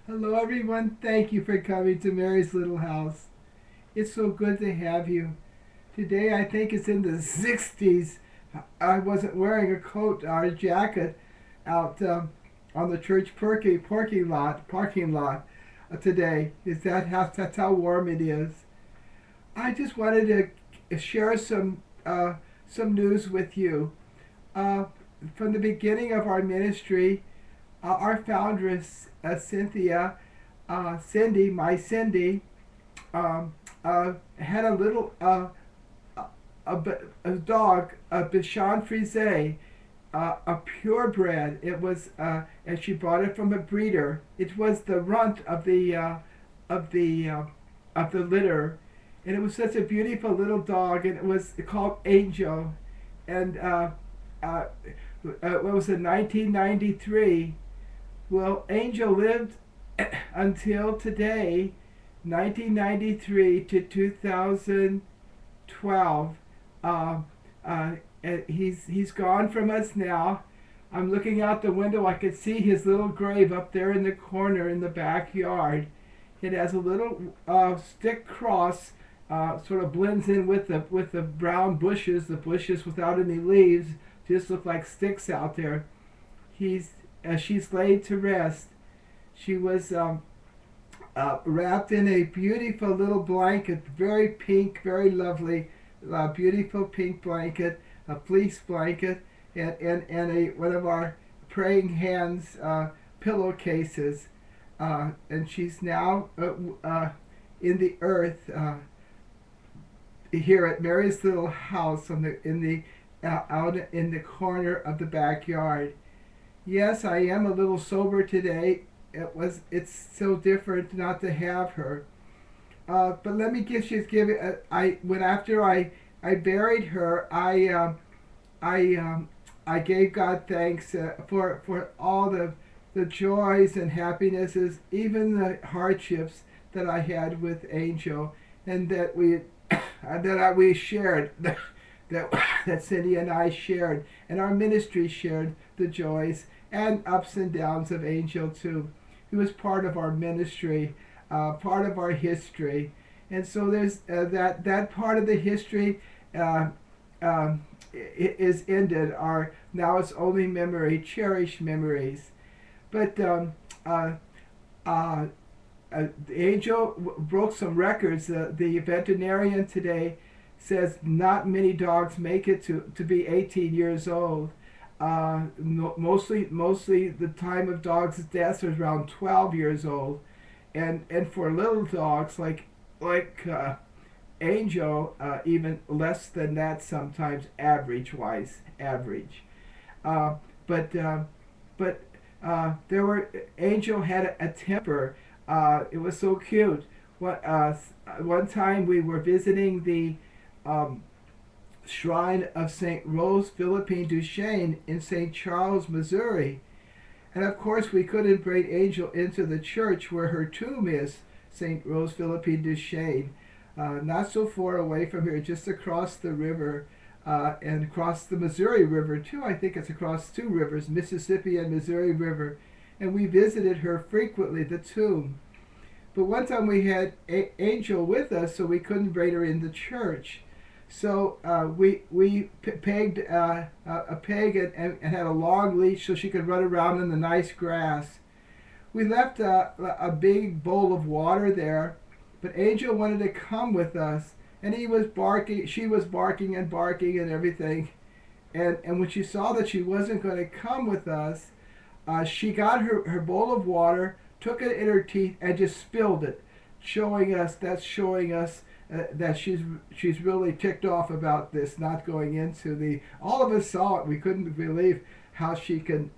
Hello, everyone. Thank you for coming to Mary's Little House. It's so good to have you. Today, I think it's in the 60s. I wasn't wearing a coat or a jacket out on the church parking lot today. That's how warm it is. I just wanted to share some news with you. Uh, from the beginning of our ministry, our foundress, Cindy, had a little a dog, a Bichon Frise, a purebred. It was, and she bought it from a breeder. It was the runt of the of the litter, and it was such a beautiful little dog. And it was called Angel, and what was it, 1993? Well, Angel lived until today, 1993 to 2012. Uh, uh, he's gone from us now. I'm looking out the window. I could see his little grave up there in the corner in the backyard. It has a little stick cross, sort of blends in with the brown bushes. The bushes without any leaves just look like sticks out there. She's laid to rest. She was wrapped in a beautiful little blanket, very pink, very lovely, beautiful pink blanket, a fleece blanket, and one of our praying hands pillowcases. And she's now in the earth here at Mary's Little House out in the corner of the backyard. Yes, I am a little sober today. It's so different not to have her. But let me give after I buried her, I gave God thanks for all the joys and happinesses, even the hardships that I had with Angel, and that we shared. That Cindy and I shared, and our ministry shared the joys and ups and downs of Angel too. He was part of our ministry, part of our history, and so there's that part of the history is ended. Now it's only memory, cherished memories. But Angel broke some records. The veterinarian today says not many dogs make it to be 18 years old. Mostly the time of dogs' deaths is around 12 years old, and for little dogs like Angel, even less than that sometimes, average. Uh, but but there were Angel had a temper. It was so cute. One time we were visiting the shrine of St. Rose Philippine Duchesne in St. Charles, Missouri. And of course, we couldn't bring Angel into the church where her tomb is, St. Rose Philippine Duchesne, not so far away from here, just across the river, and across the Missouri River, too. I think it's across two rivers, Mississippi and Missouri River. And we visited her frequently, the tomb. But one time we had Angel with us, so we couldn't bring her in the church. So we pegged a peg and had a long leash so she could run around in the nice grass. We left a big bowl of water there, but Angel wanted to come with us, and he was barking. She was barking and everything. And when she saw that she wasn't going to come with us, she got her bowl of water, took it in her teeth, and just spilled it, showing us that she's really ticked off about this not going into the. All of us saw it. We couldn't believe how she can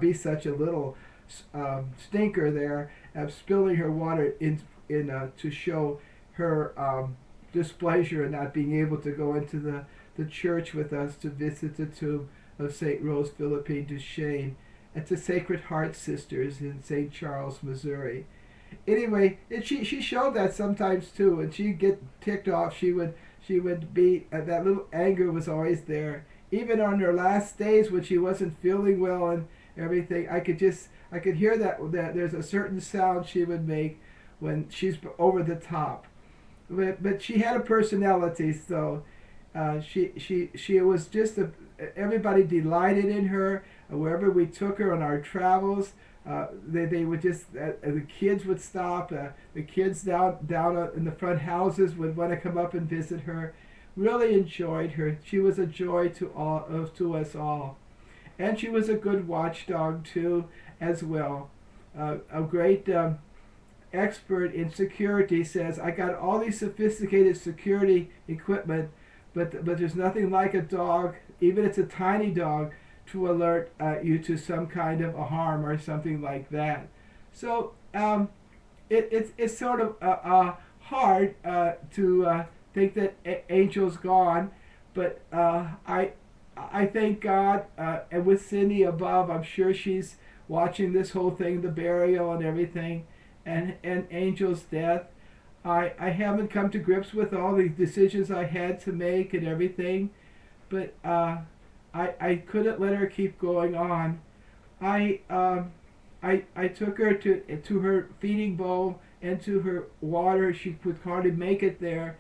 be such a little stinker there, spilling her water in to show her displeasure and not being able to go into the church with us to visit the tomb of St. Rose Philippine Duchesne at the Sacred Heart Sisters in St. Charles, Missouri. Anyway, she showed that sometimes too, and she'd get ticked off. She would be that little anger was always there. Even on her last days when she wasn't feeling well and everything, I could hear that there's a certain sound she would make when she's over the top. But she had a personality, so she was just everybody delighted in her. Wherever we took her on our travels, they would just the kids would stop. The kids down in the front houses would want to come up and visit her. Really enjoyed her. She was a joy to us all, and she was a good watchdog too, as well. A great expert in security says, I got all these sophisticated security equipment, but there's nothing like a dog, even if it's a tiny dog, to alert you to some kind of a harm or something like that. So it's sort of hard to think that Angel's gone, but I thank God, and with Cindy above, I'm sure she's watching this whole thing, the burial and everything, and Angel's death. I haven't come to grips with all the decisions I had to make and everything, but I couldn't let her keep going on. I took her to her feeding bowl and to her water. She could hardly make it there,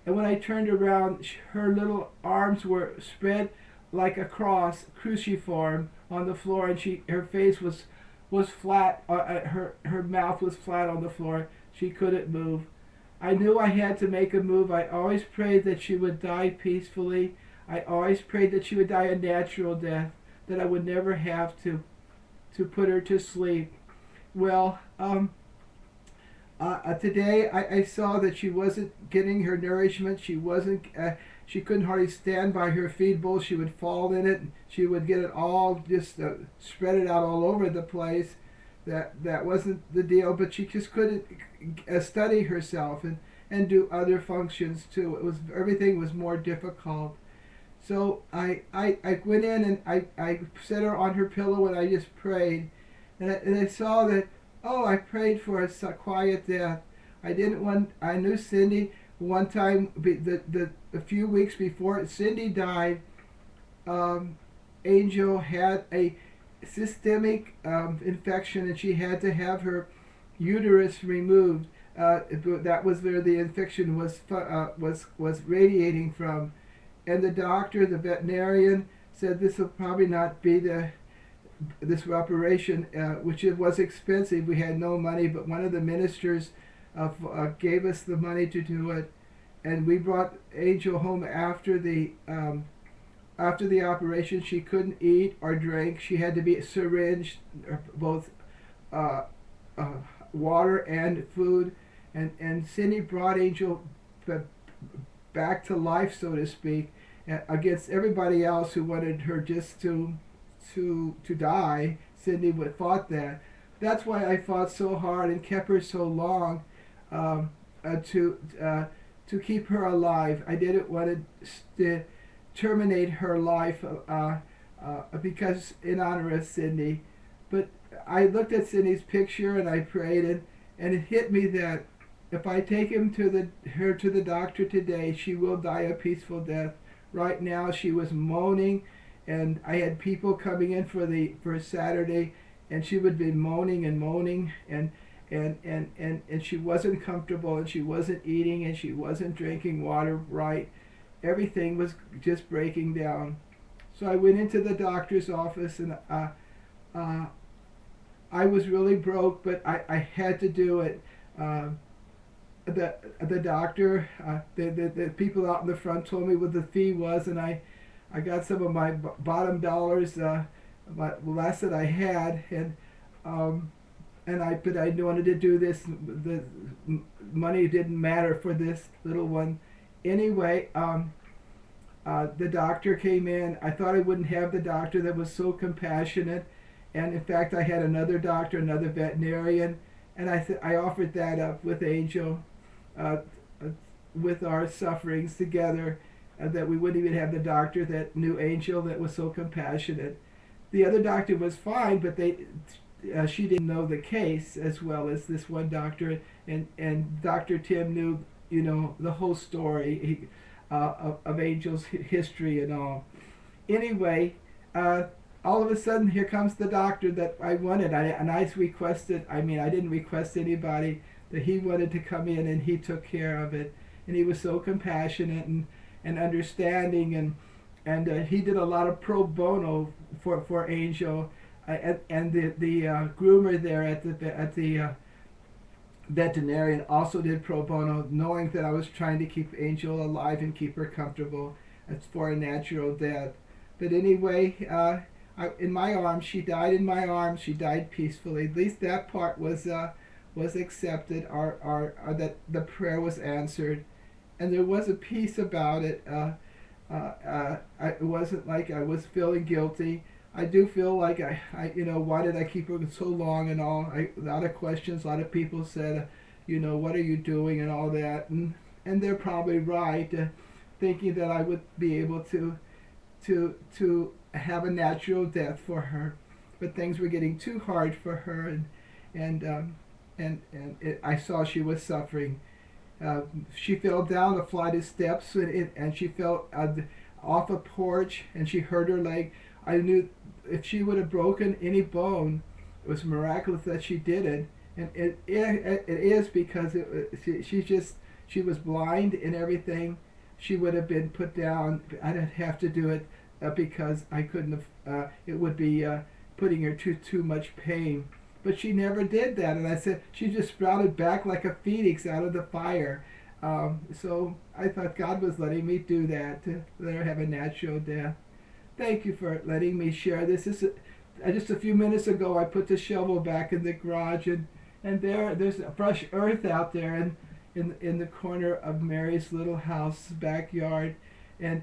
and when I turned around, her little arms were spread like a cross, cruciform, on the floor, and her face was flat. Her mouth was flat on the floor. She couldn't move. I knew I had to make a move. I always prayed that she would die peacefully. I always prayed that she would die a natural death, that I would never have to put her to sleep. Well, today I saw that she wasn't getting her nourishment. She couldn't hardly stand by her feed bowl. She would fall in it. She would get it all just spread it out all over the place. That wasn't the deal, but she just couldn't study herself and do other functions too. Everything was more difficult. So I went in and I set her on her pillow and I just prayed, and I saw that, oh, I prayed for a quiet death. I knew Cindy one time, a few weeks before Cindy died, Angel had a systemic infection, and she had to have her uterus removed. That was where the infection was radiating from, and the doctor, the veterinarian, said this will probably not be this operation, which it was expensive. We had no money, but one of the ministers gave us the money to do it, and we brought Angel home after the operation. She couldn't eat or drink. She had to be syringed, both water and food, and Cindy brought Angel back to life, so to speak, against everybody else who wanted her just to die. Cindy fought that. That's why I fought so hard and kept her so long, to keep her alive. I didn't want to terminate her life because in honor of Cindy. But I looked at Cindy's picture and I prayed, and it hit me that if I take her to the doctor today, she will die a peaceful death. Right now, she was moaning, and I had people coming in for Saturday, and she would be moaning and moaning, and she wasn't comfortable, and she wasn't eating, and she wasn't drinking water right. Everything was just breaking down. So I went into the doctor's office, and I was really broke, but I had to do it. The doctor, the people out in the front told me what the fee was, and I got some of my bottom dollars, the last that I had, but I wanted to do this. The money didn't matter for this little one. Anyway, the doctor came in. I thought I wouldn't have the doctor that was so compassionate, and in fact I had another doctor, another veterinarian, and I offered that up with Angel, with our sufferings together, that we wouldn't even have the doctor that knew Angel that was so compassionate. The other doctor was fine, but she didn't know the case as well as this one doctor, and Dr. Tim knew, the whole story of Angel's history and all. Anyway, all of a sudden, here comes the doctor that I wanted. And I requested, I mean, I didn't request anybody, that he wanted to come in, and he took care of it. And he was so compassionate and understanding, and he did a lot of pro bono for Angel. And the groomer there at the veterinarian also did pro bono, knowing that I was trying to keep Angel alive and keep her comfortable. It's for a natural death. But anyway, in my arms, she died in my arms. She died peacefully. At least that part was accepted. That the prayer was answered, and there was a peace about it. It wasn't like I was feeling guilty. I do feel like why did I keep her so long and all? A lot of questions. A lot of people said, what are you doing and all that, and they're probably right, thinking that I would be able to have a natural death for her, but things were getting too hard for her, and I saw she was suffering. She fell down a flight of steps, and she fell off a porch, and she hurt her leg. I knew if she would have broken any bone, it was miraculous that she did it, and it is because she was blind and everything. She would have been put down. I didn't have to do it because I couldn't have. It would be putting her to too much pain. But she never did that, and I said she just sprouted back like a phoenix out of the fire. So I thought God was letting me do that, to let her have a natural death. Thank you for letting me share this. Just a few minutes ago, I put the shovel back in the garage, and there's fresh earth out there, and in the corner of Mary's little house backyard, and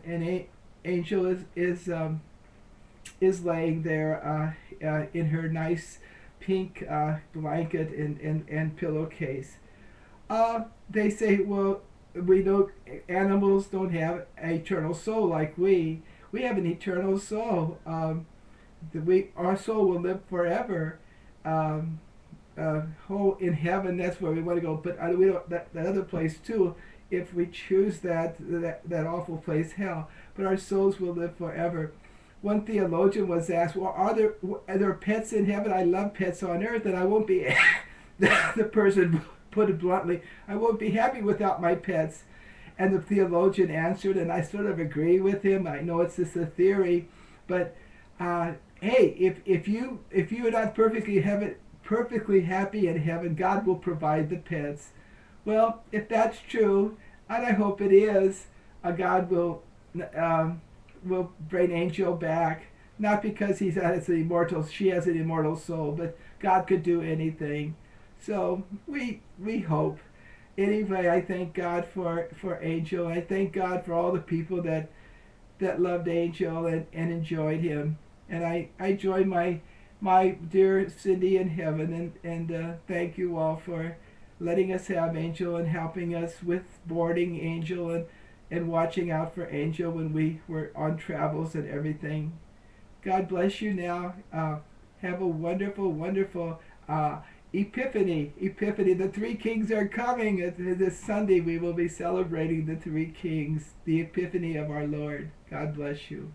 Angel is laying there in her nice pink blanket and pillowcase. They say, well, animals don't have an eternal soul like we. We have an eternal soul. Our soul will live forever. In heaven, that's where we want to go. But we don't. That other place too, if we choose that awful place, hell. But our souls will live forever. One theologian was asked, well, are there pets in heaven? I love pets on earth, and I won't be, the person put it bluntly, I won't be happy without my pets. And the theologian answered, and I sort of agree with him. I know it's just a theory, but hey, if you are not perfectly happy in heaven, God will provide the pets. Well, if that's true, and I hope it is, God will bring Angel back, not because she has an immortal soul, but God could do anything. So we hope. Anyway, I thank God for Angel. I thank God for all the people that loved Angel and enjoyed him. And I join my dear Cindy in heaven, and thank you all for letting us have Angel and helping us with boarding Angel and watching out for Angel when we were on travels and everything. God bless you now. Have a wonderful, wonderful Epiphany. The three kings are coming. This Sunday we will be celebrating the three kings, the Epiphany of our Lord. God bless you.